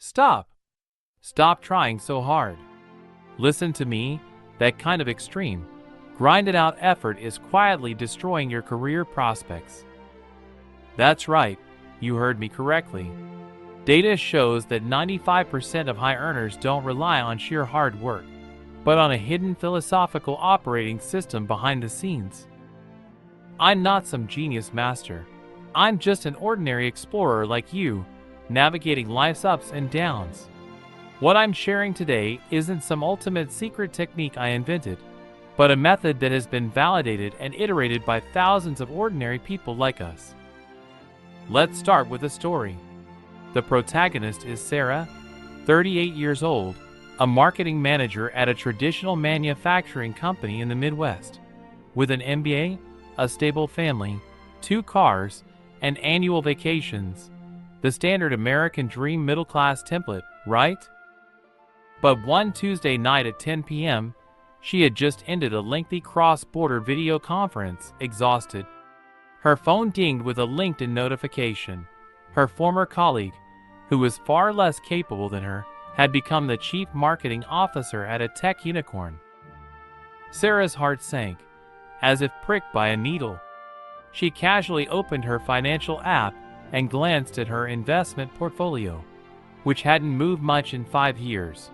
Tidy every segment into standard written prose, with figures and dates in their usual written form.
Stop. Stop trying so hard. Listen to me, that kind of extreme, grinded out effort is quietly destroying your career prospects. That's right, you heard me correctly. Data shows that 95% of high earners don't rely on sheer hard work, but on a hidden philosophical operating system behind the scenes. I'm not some genius master. I'm just an ordinary explorer like you, navigating life's ups and downs. What I'm sharing today isn't some ultimate secret technique I invented, but a method that has been validated and iterated by thousands of ordinary people like us. Let's start with a story. The protagonist is Sarah, 38 years old, a marketing manager at a traditional manufacturing company in the Midwest. With an MBA, a stable family, 2 cars, and annual vacations. The standard American dream middle-class template, right? But one Tuesday night at 10 p.m., she had just ended a lengthy cross-border video conference, exhausted. Her phone dinged with a LinkedIn notification. Her former colleague, who was far less capable than her, had become the chief marketing officer at a tech unicorn. Sarah's heart sank, as if pricked by a needle. She casually opened her financial app and glanced at her investment portfolio, which hadn't moved much in 5 years.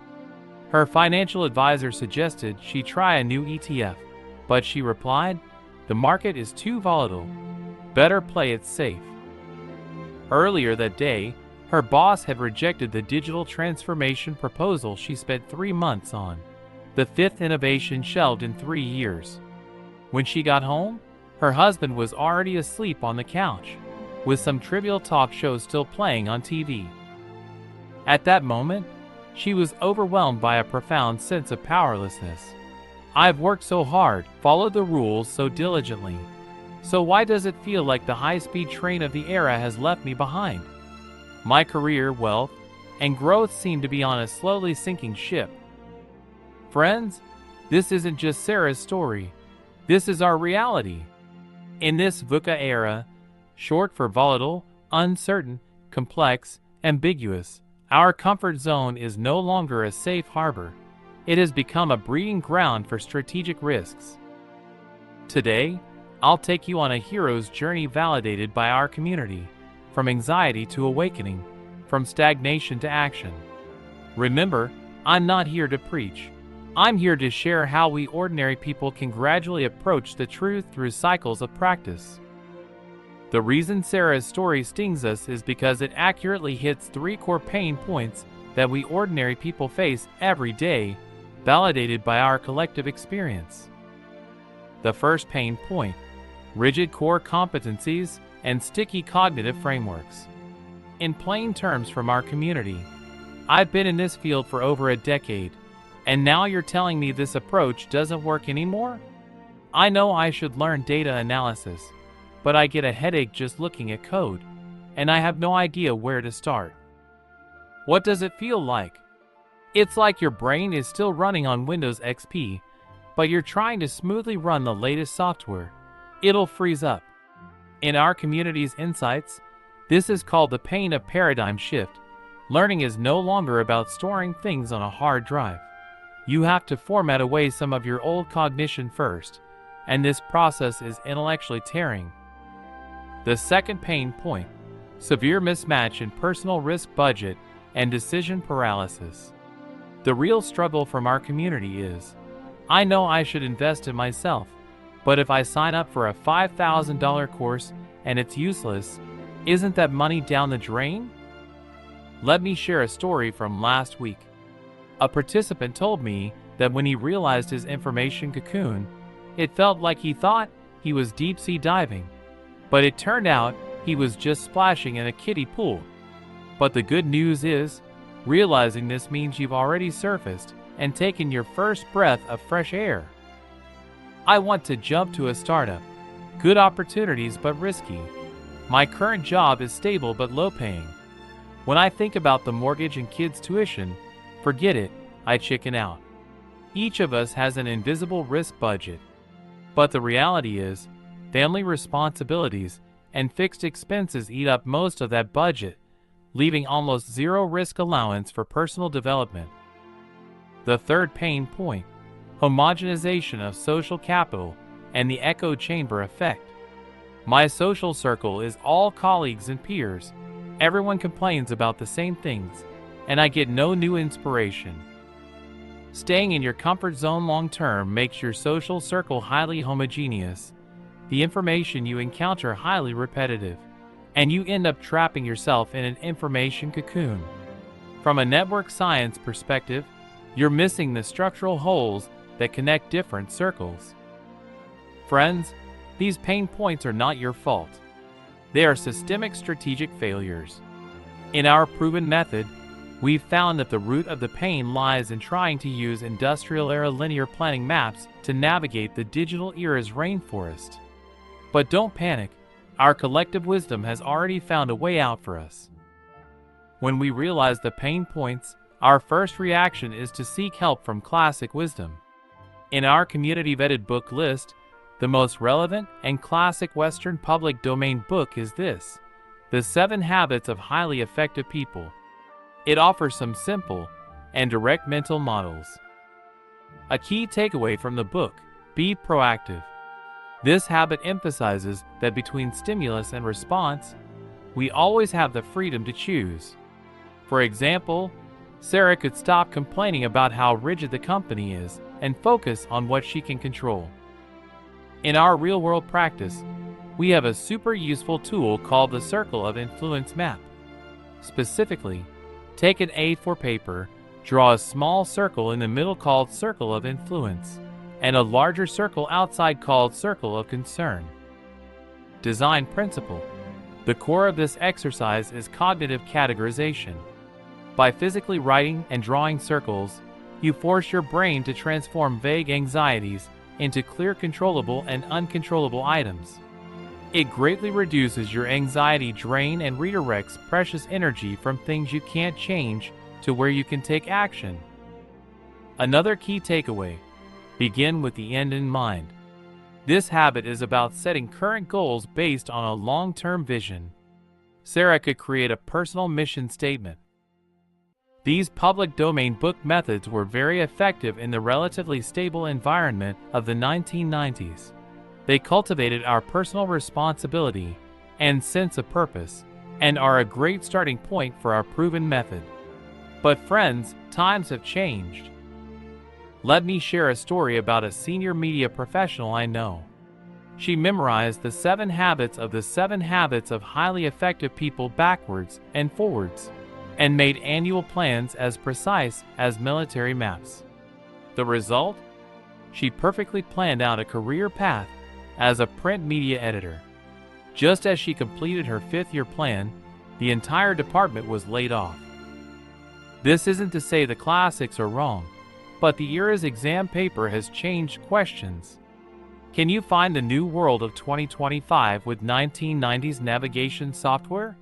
Her financial advisor suggested she try a new ETF, but she replied, "The market is too volatile. Better play it safe." Earlier that day, her boss had rejected the digital transformation proposal she spent 3 months on, the 5th innovation shelved in 3 years. When she got home, her husband was already asleep on the couch, with some trivial talk shows still playing on TV. At that moment, she was overwhelmed by a profound sense of powerlessness. I've worked so hard, followed the rules so diligently. So why does it feel like the high-speed train of the era has left me behind? My career, wealth, and growth seem to be on a slowly sinking ship. Friends, this isn't just Sarah's story. This is our reality. In this VUCA era, short for volatile, uncertain, complex, ambiguous, our comfort zone is no longer a safe harbor. It has become a breeding ground for strategic risks. Today, I'll take you on a hero's journey validated by our community, from anxiety to awakening, from stagnation to action. Remember, I'm not here to preach. I'm here to share how we ordinary people can gradually approach the truth through cycles of practice. The reason Sarah's story stings us is because it accurately hits 3 core pain points that we ordinary people face every day, validated by our collective experience. The first pain point: rigid core competencies and sticky cognitive frameworks. In plain terms from our community, I've been in this field for over a decade, and now you're telling me this approach doesn't work anymore? I know I should learn data analysis, but I get a headache just looking at code, and I have no idea where to start. What does it feel like? It's like your brain is still running on Windows XP, but you're trying to smoothly run the latest software. It'll freeze up. In our community's insights, this is called the pain of paradigm shift. Learning is no longer about storing things on a hard drive. You have to format away some of your old cognition first, and this process is intellectually tearing. The second pain point: severe mismatch in personal risk budget and decision paralysis. The real struggle from our community is, I know I should invest in myself, but if I sign up for a $5,000 course and it's useless, isn't that money down the drain? Let me share a story from last week. A participant told me that when he realized his information cocoon, it felt like he thought he was deep-sea diving, but it turned out he was just splashing in a kiddie pool. But the good news is, realizing this means you've already surfaced and taken your first breath of fresh air. I want to jump to a startup. Good opportunities but risky. My current job is stable but low paying. When I think about the mortgage and kids' tuition, forget it, I chicken out. Each of us has an invisible risk budget. But the reality is, family responsibilities and fixed expenses eat up most of that budget, leaving almost zero risk allowance for personal development. The third pain point: homogenization of social capital and the echo chamber effect. My social circle is all colleagues and peers. Everyone complains about the same things, and I get no new inspiration. Staying in your comfort zone long term makes your social circle highly homogeneous, the information you encounter highly repetitive, and you end up trapping yourself in an information cocoon. From a network science perspective, you're missing the structural holes that connect different circles. Friends, these pain points are not your fault. They are systemic strategic failures. In our proven method, we've found that the root of the pain lies in trying to use industrial-era linear planning maps to navigate the digital era's rainforest. But don't panic, our collective wisdom has already found a way out for us. When we realize the pain points, our first reaction is to seek help from classic wisdom. In our community-vetted book list, the most relevant and classic Western public domain book is this, The 7 Habits of Highly Effective People. It offers some simple and direct mental models. A key takeaway from the book: be proactive. This habit emphasizes that between stimulus and response, we always have the freedom to choose. For example, Sarah could stop complaining about how rigid the company is and focus on what she can control. In our real-world practice, we have a super useful tool called the Circle of Influence map. Specifically, take an A4 paper, draw a small circle in the middle called Circle of Influence, and a larger circle outside called Circle of Concern. Design principle. The core of this exercise is cognitive categorization. By physically writing and drawing circles, you force your brain to transform vague anxieties into clear controllable and uncontrollable items. It greatly reduces your anxiety drain and redirects precious energy from things you can't change to where you can take action. Another key takeaway: begin with the end in mind. This habit is about setting current goals based on a long-term vision. Sarah could create a personal mission statement. These public domain book methods were very effective in the relatively stable environment of the 1990s. They cultivated our personal responsibility and sense of purpose, and are a great starting point for our proven method. But friends, times have changed. Let me share a story about a senior media professional I know. She memorized the 7 habits of the 7 habits of highly effective people backwards and forwards, and made annual plans as precise as military maps. The result? She perfectly planned out a career path as a print media editor. Just as she completed her 5th-year plan, the entire department was laid off. This isn't to say the classics are wrong, but the era's exam paper has changed questions. Can you find the new world of 2025 with 1990s navigation software?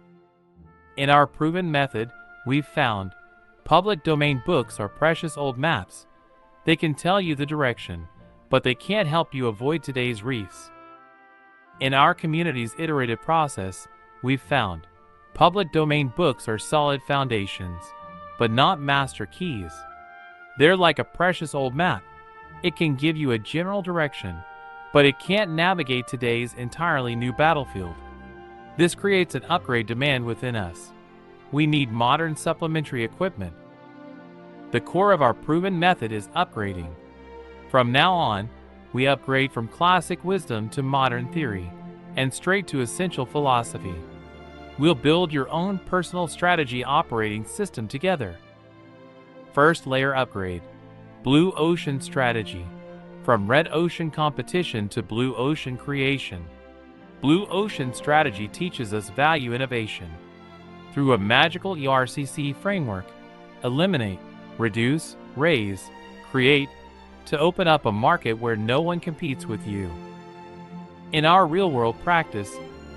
In our proven method, we've found public domain books are precious old maps. They can tell you the direction, but they can't help you avoid today's reefs. In our community's iterative process, we've found public domain books are solid foundations, but not master keys. They're like a precious old map. It can give you a general direction, but it can't navigate today's entirely new battlefield. This creates an upgrade demand within us. We need modern supplementary equipment. The core of our proven method is upgrading. From now on, we upgrade from classic wisdom to modern theory, and straight to essential philosophy. We'll build your own personal strategy operating system together. First layer upgrade: Blue Ocean Strategy. From red ocean competition to blue ocean creation. Blue Ocean Strategy teaches us value innovation. Through a magical ERCC framework, eliminate, reduce, raise, create, to open up a market where no one competes with you. In our real-world practice,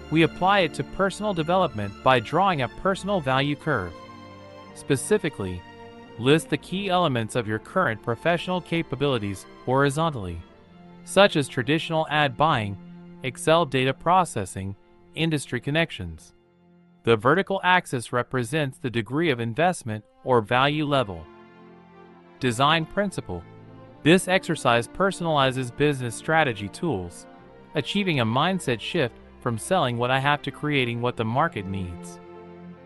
we apply it to personal development by drawing a personal value curve. Specifically, list the key elements of your current professional capabilities horizontally, such as traditional ad buying, Excel data processing, industry connections. The vertical axis represents the degree of investment or value level. Design principle. This exercise personalizes business strategy tools, achieving a mindset shift from selling what I have to creating what the market needs.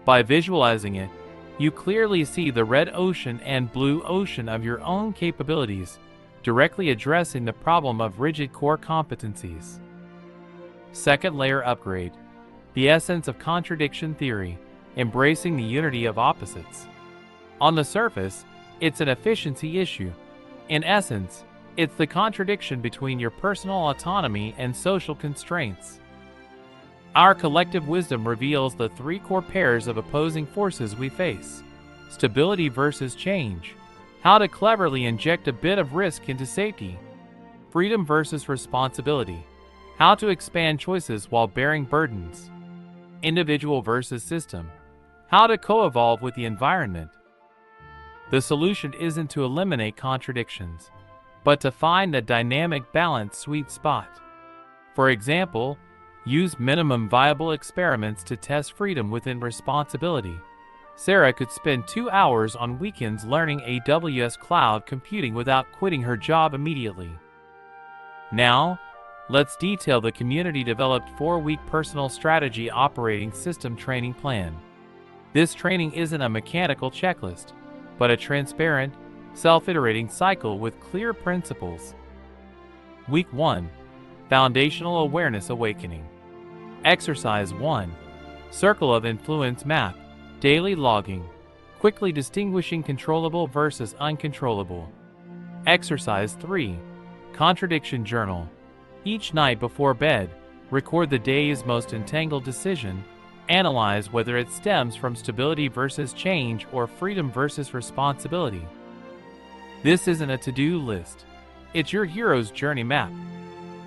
By visualizing it, you clearly see the red ocean and blue ocean of your own capabilities, directly addressing the problem of rigid core competencies. Second layer upgrade. The essence of contradiction theory, embracing the unity of opposites. On the surface, it's an efficiency issue. In essence, it's the contradiction between your personal autonomy and social constraints. Our collective wisdom reveals the three core pairs of opposing forces we face: stability versus change, how to cleverly inject a bit of risk into safety; freedom versus responsibility, how to expand choices while bearing burdens; individual versus system, how to co-evolve with the environment. The solution isn't to eliminate contradictions, but to find a dynamic, balanced sweet spot. For example, use minimum viable experiments to test freedom within responsibility. Sarah could spend 2 hours on weekends learning AWS cloud computing without quitting her job immediately. Now, let's detail the community-developed 4-week personal strategy operating system training plan. This training isn't a mechanical checklist, but a transparent, self-iterating cycle with clear principles. Week 1. Foundational Awareness Awakening. Exercise 1. Circle of Influence Map. Daily logging. Quickly distinguishing controllable versus uncontrollable. Exercise 3. Contradiction Journal. Each night before bed, record the day's most entangled decision. Analyze whether it stems from stability versus change or freedom versus responsibility. This isn't a to-do list. It's your hero's journey map.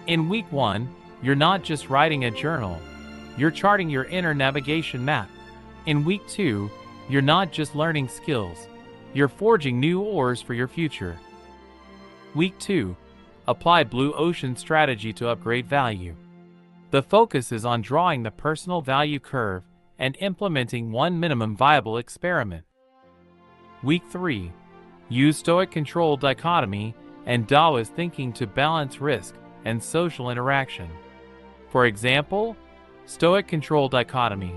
In week 1, you're not just writing a journal. You're charting your inner navigation map. In week 2, you're not just learning skills. You're forging new oars for your future. Week 2. Apply Blue Ocean strategy to upgrade value. The focus is on drawing the personal value curve and implementing one minimum viable experiment. Week 3. Use Stoic control dichotomy and Taoist thinking to balance risk and social interaction. For example, Stoic control dichotomy.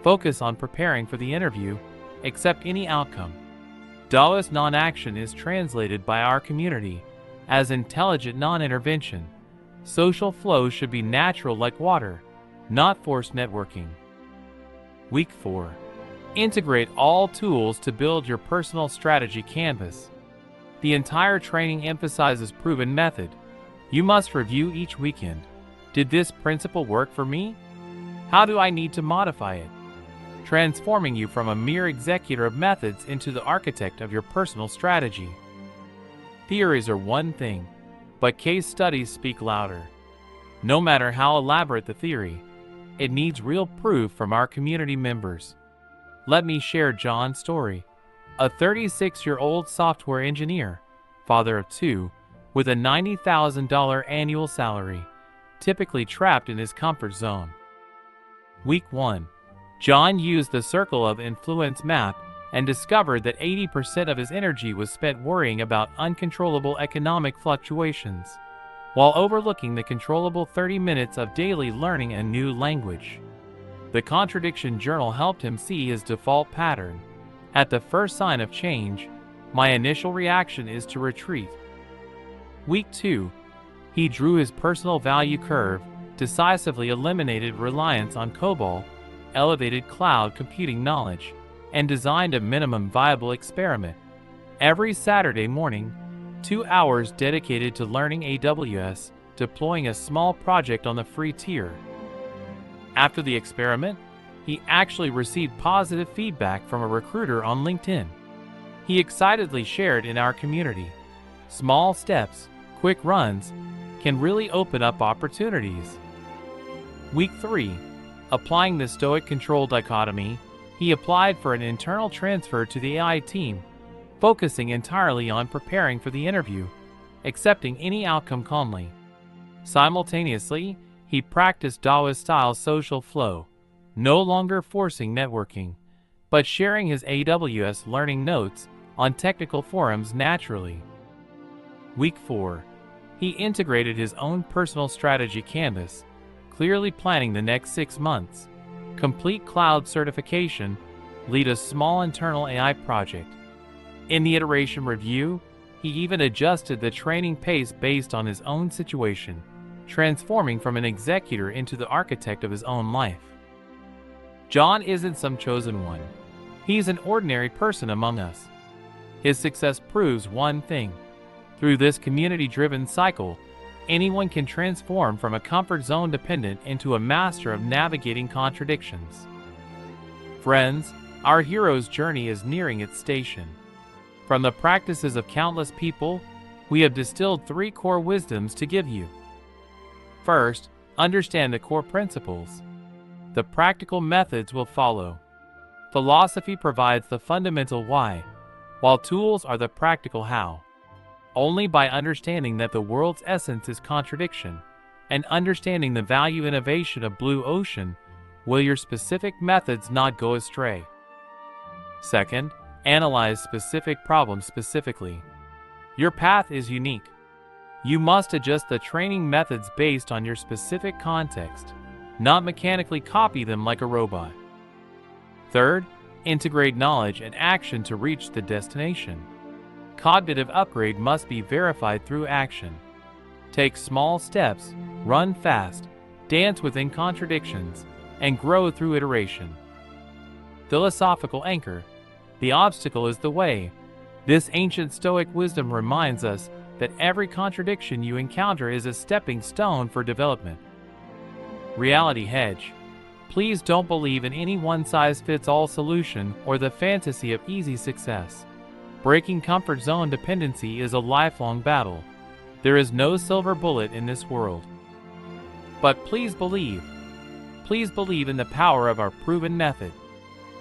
Focus on preparing for the interview, accept any outcome. Taoist non-action is translated by our community as intelligent non-intervention. Social flow should be natural like water, not forced networking. Week 4. Integrate all tools to build your personal strategy canvas. The entire training emphasizes proven method. You must review each weekend. Did this principle work for me? How do I need to modify it? Transforming you from a mere executor of methods into the architect of your personal strategy. Theories are one thing, but case studies speak louder. No matter how elaborate the theory, it needs real proof from our community members. Let me share John's story. A 36-year-old software engineer, father of 2, with a $90,000 annual salary, typically trapped in his comfort zone. Week 1. John used the circle of influence map and discovered that 80% of his energy was spent worrying about uncontrollable economic fluctuations, while overlooking the controllable 30 minutes of daily learning a new language. The Contradiction Journal helped him see his default pattern. At the first sign of change, my initial reaction is to retreat. Week 2. He drew his personal value curve, decisively eliminated reliance on COBOL, elevated cloud computing knowledge, and designed a minimum viable experiment. Every Saturday morning, 2 hours dedicated to learning AWS, deploying a small project on the free tier. After the experiment, he actually received positive feedback from a recruiter on LinkedIn. He excitedly shared in our community. Small steps, quick runs, can really open up opportunities. Week 3. Applying the Stoic control dichotomy, he applied for an internal transfer to the AI team, focusing entirely on preparing for the interview, accepting any outcome calmly. Simultaneously, he practiced Taoist-style social flow, no longer forcing networking, but sharing his AWS learning notes on technical forums naturally. Week 4. He integrated his own personal strategy canvas, clearly planning the next 6 months, complete cloud certification, lead a small internal AI project. In the iteration review, he even adjusted the training pace based on his own situation, transforming from an executor into the architect of his own life. John isn't some chosen one. He's an ordinary person among us. His success proves one thing. Through this community-driven cycle, anyone can transform from a comfort zone dependent into a master of navigating contradictions. Friends, our hero's journey is nearing its station. From the practices of countless people, we have distilled 3 core wisdoms to give you. First, understand the core principles. The practical methods will follow. Philosophy provides the fundamental why, while tools are the practical how. Only by understanding that the world's essence is contradiction, and understanding the value innovation of blue ocean, will your specific methods not go astray. Second, analyze specific problems specifically. Your path is unique. You must adjust the training methods based on your specific context, not mechanically copy them like a robot. Third, integrate knowledge and action to reach the destination. Cognitive upgrade must be verified through action. Take small steps, run fast, dance within contradictions, and grow through iteration. Philosophical anchor. The obstacle is the way. This ancient Stoic wisdom reminds us that every contradiction you encounter is a stepping stone for development. Reality hedge. Please don't believe in any one-size-fits-all solution or the fantasy of easy success. Breaking comfort zone dependency is a lifelong battle. There is no silver bullet in this world. But please believe in the power of our proven method.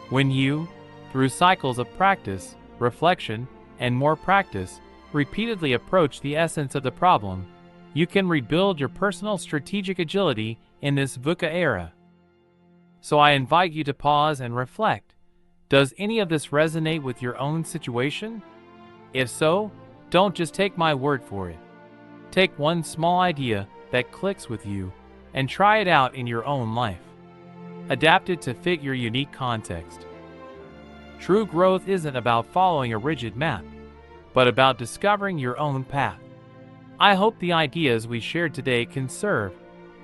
When you, through cycles of practice, reflection, and more practice, repeatedly approach the essence of the problem, you can rebuild your personal strategic agility in this VUCA era. So I invite you to pause and reflect. Does any of this resonate with your own situation? If so, don't just take my word for it. Take one small idea that clicks with you and try it out in your own life. Adapt it to fit your unique context. True growth isn't about following a rigid map, but about discovering your own path. I hope the ideas we shared today can serve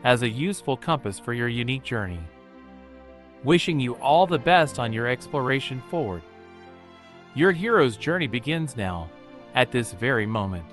as a useful compass for your unique journey. Wishing you all the best on your exploration forward. Your hero's journey begins now, at this very moment.